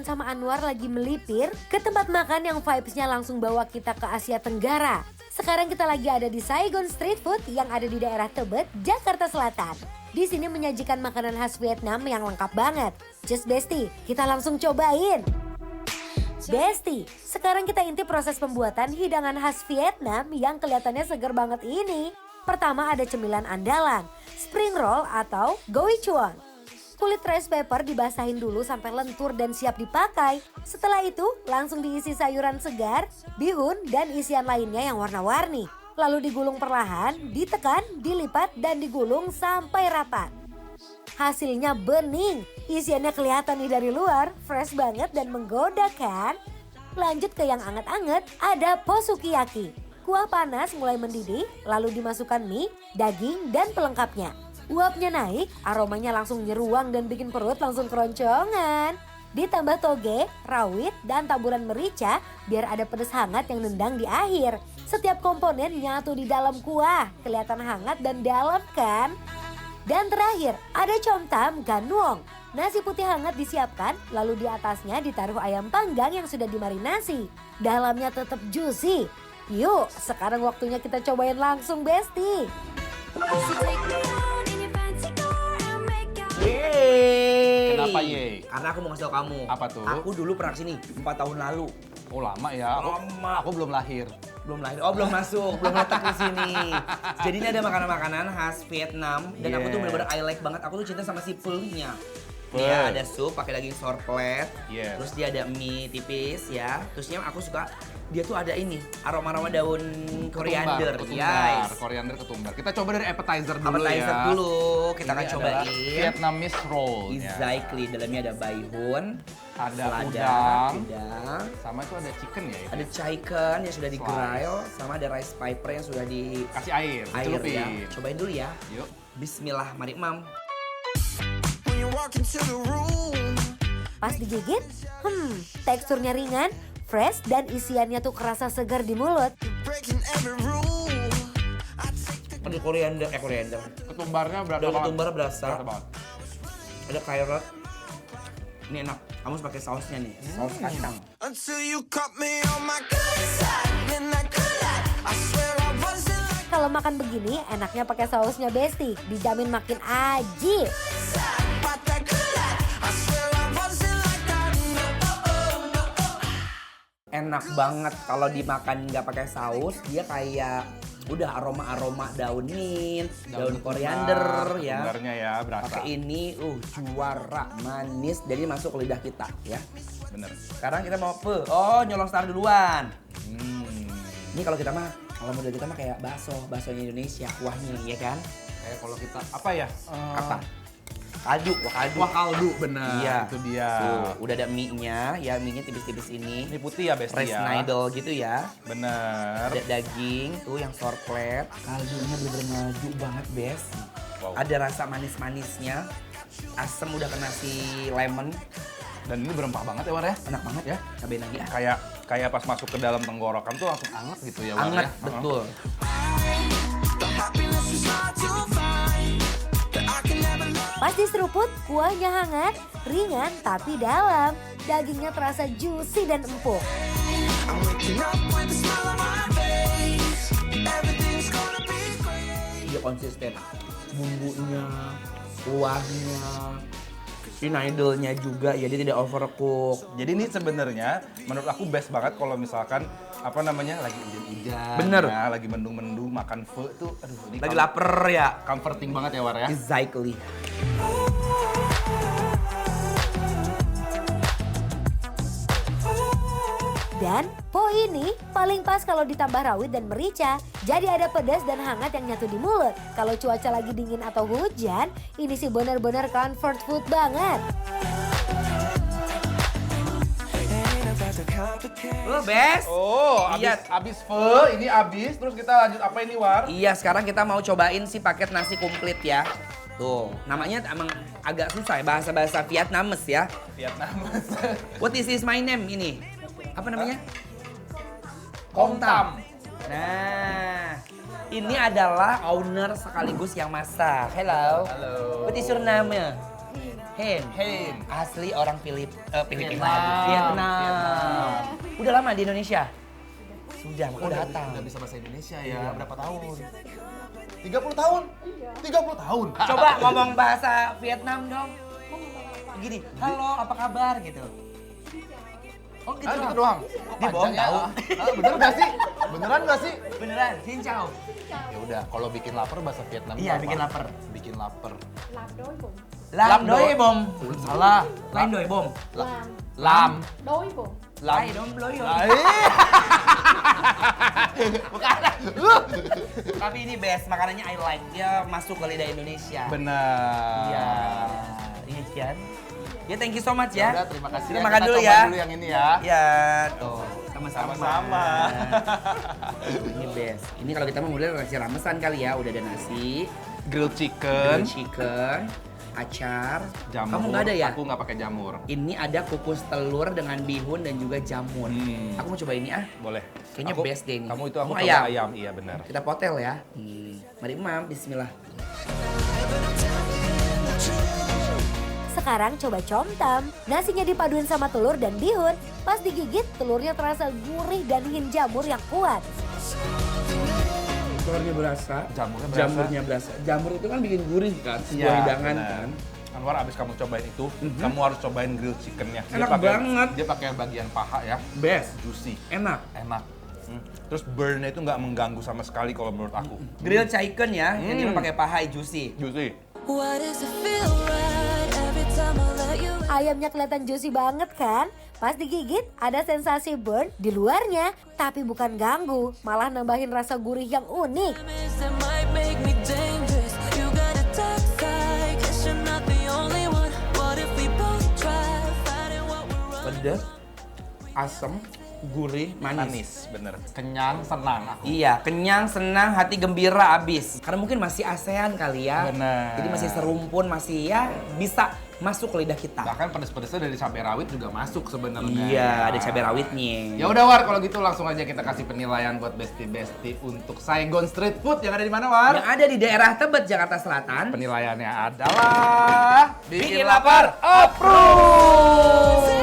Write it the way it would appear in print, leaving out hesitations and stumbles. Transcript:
Iwan sama Anwar lagi melipir ke tempat makan yang vibes-nya langsung bawa kita ke Asia Tenggara. Sekarang kita lagi ada di Saigon Street Food yang ada di daerah Tebet, Jakarta Selatan. Di sini menyajikan makanan khas Vietnam yang lengkap banget. Just Besti, kita langsung cobain. Besti, sekarang kita intip proses pembuatan hidangan khas Vietnam yang kelihatannya seger banget ini. Pertama ada cemilan andalan, spring roll atau goi chuan. Kulit rice paper dibasahin dulu sampai lentur dan siap dipakai. Setelah itu langsung diisi sayuran segar, bihun dan isian lainnya yang warna-warni. Lalu digulung perlahan, ditekan, dilipat dan digulung sampai rapat. Hasilnya bening, isiannya kelihatan nih dari luar, fresh banget dan menggoda kan? Lanjut ke yang anget-anget, ada po sukiyaki. Kuah panas mulai mendidih, lalu dimasukkan mie, daging dan pelengkapnya. Uapnya naik, aromanya langsung nyeruang dan bikin perut langsung keroncongan. Ditambah toge, rawit, dan taburan merica biar ada pedas hangat yang nendang di akhir. Setiap komponen nyatu di dalam kuah, kelihatan hangat dan dalam kan? Dan terakhir, ada com tam gan nuong. Nasi putih hangat disiapkan, lalu di atasnya ditaruh ayam panggang yang sudah dimarinasi. Dalamnya tetap juicy. Yuk, sekarang waktunya kita cobain langsung, Besti. Yeay. Kenapa ye? Karena aku mau ngasih tau kamu. Apa tuh? Aku dulu pernah kesini 4 tahun lalu. Oh lama ya, aku belum lahir. Belum lahir. Oh belum masuk, belum letak di sini. Jadi ini ada makanan-makanan khas Vietnam dan aku tuh bener-bener I like banget. Aku tuh cinta sama si pho-nya. Dia ada sup pakai daging sorplet. Terus dia ada mie tipis ya. Terusnya aku suka dia tuh ada ini aroma-aroma daun koriander. Koriander ketumbar. Kita coba dari appetizer dulu Appetizer ya. dulu, kita akan cobain. Vietnamese roll. Exactly, dalamnya ada baihun, ada udang, sama itu ada chicken ya. ada chicken yang sudah di-grill, sama ada rice paper yang sudah kasih air ya. Cobain dulu ya. Yuk. Bismillah, mari mam. Pas digigit, teksturnya ringan, fresh dan isiannya tuh kerasa segar di mulut. Ada koriander. Ketumbarnya berasa Daun banget. ketumbar berasa. banget. Ada carrot. Ini enak. Kamu harus pakai sausnya nih, saus kacang. Kalau makan begini enaknya pakai sausnya Besti, dijamin makin aji. Enak banget kalau dimakan nggak pakai saus, dia kayak udah aroma-aroma daun mint, daun koriander ya. Ketumbarnya ya berasa. Pakai ini juara manis jadi masuk ke lidah kita ya. Bener. Sekarang kita mau pho. Oh, nyolong star duluan. Ini kalau kita mah, kalau model kita mah kayak baksonya Indonesia, kuahnya ya kan? Kayak kalau kita apa ya? Apa? Kaldu, Wah kaldu bener. Iya. Itu dia. Tuh, udah ada mie-nya, ya mie-nya tipis-tipis ini. Ini putih ya Besti Rice ya. noodle gitu ya. Bener. Ada daging, tuh yang sorplet. Kaldunya bener-bener maju banget, Bes. Wow. Ada rasa manis-manisnya. Asam udah kena si lemon. Dan ini berempah banget ya War ya. Enak banget ya. Cobain lagi ah. Kayak pas masuk ke dalam tenggorokan tuh langsung anget gitu ya War Anget, ya. betul. Pas diseruput, kuahnya hangat, ringan tapi dalam. Dagingnya terasa juicy dan empuk. Dia konsisten. Bumbunya, kuahnya, si noodle-nya juga ya, dia tidak overcook. Jadi ini sebenarnya menurut aku best banget kalau misalkan apa namanya lagi hujan-hujan, Bener. ya, lagi mendung-mendung makan pho tuh, aduh ini Lagi lapar ya. comforting banget ya War ya. Exactly. Dan po ini paling pas kalau ditambah rawit dan merica. Jadi ada pedas dan hangat yang nyatu di mulut. Kalau cuaca lagi dingin atau hujan, ini sih benar-benar comfort food banget. Bes. Oh, Iya. abis pho, ini abis, terus kita lanjut apa ini War? Iya, sekarang kita mau cobain si paket nasi komplit ya. Tuh, namanya emang agak susah ya, bahasa-bahasa Vietnames ya. Vietnam. What is my name ini? Apa namanya? Kong Tam. Nah, ini adalah owner sekaligus yang masak. Hello. Halo. What is your name? Hein. Asli orang Filipina. Vietnam. Vietnam. Udah lama di Indonesia? Sudah, udah datang. Udah bisa bahasa Indonesia ya. Berapa tahun? 30 tahun? 30 tahun. Coba ngomong bahasa Vietnam dong. Gini, halo apa kabar gitu. Oh gitu, Gitu doang. Dia bohong tahu. Bener gak sih? Beneran gak sih? Beneran, Xin chào. Ya udah, kalau bikin lapar bahasa Vietnam. Iya, apa? bikin lapar. Bikin lapar. Lam doi bom. Salah. Lain doi bom. Lam. Đói bụng. Lain dom doi bom. Bukan. Tapi ini best, makanannya I like. Dia masuk ke lidah Indonesia. Benar. Iya. Iya kan? Ya thank you so much ya. Udah, terima kasih. Kita ya. makan Kita dulu coba ya. dulu yang ini ya. Ya, tuh. Sama-sama. Sama-sama. Ini best. Ini kalau kita mau mulai nasi ramesan kali ya. Udah ada nasi, Grilled chicken. chicken, acar. Jamur. Kamu nggak ada ya? Aku nggak pakai jamur. Ini ada kukus telur dengan bihun dan juga jamur. Aku mau coba ini ah. Boleh. Kayaknya Aku- best deh ini. Kamu itu aku Mau coba ayam? ayam. Iya benar. Kita potel ya. Mari Mam, bismillah. Sekarang coba comtam. Nasinya dipaduin sama telur dan bihun. Pas digigit, telurnya terasa gurih dan hint jamur yang kuat. Telurnya berasa, Jamurnya berasa. jamurnya berasa. Jamur itu kan bikin gurih kan, sebuah Iya, hidangan benar. kan. Anwar, abis kamu cobain itu, kamu harus cobain grilled chickennya. Enak banget. Dia pakai bagian paha ya, Best, juicy, enak. enak. Terus burn-nya itu nggak mengganggu sama sekali kalau menurut aku. Grilled chicken ya, yang ini pakai paha juicy. Juicy. Why does it feel right every time I let you in? Ayamnya kelihatan juicy banget kan? Pas digigit ada sensasi burn di luarnya, tapi bukan ganggu, malah nambahin rasa gurih yang unik. That might make me dangerous. You got a dark side, guess you're not the only one. What if we both try fighting what we're running? Pedas, asam, gurih, manis. Manis, bener. Kenyang, senang aku. Iya, kenyang, senang, hati gembira abis. Karena mungkin masih ASEAN kali ya. Benar. Jadi masih serumpun, masih ya bisa masuk ke lidah kita. Bahkan pedes-pedesnya dari cabai rawit juga masuk sebenarnya. Iya, ada cabai rawitnya. Ya udah War, kalau gitu langsung aja kita kasih penilaian buat Besti untuk Saigon Street Food yang ada di mana War? Yang ada di daerah Tebet, Jakarta Selatan. Penilaiannya adalah Bikin lapar, approve!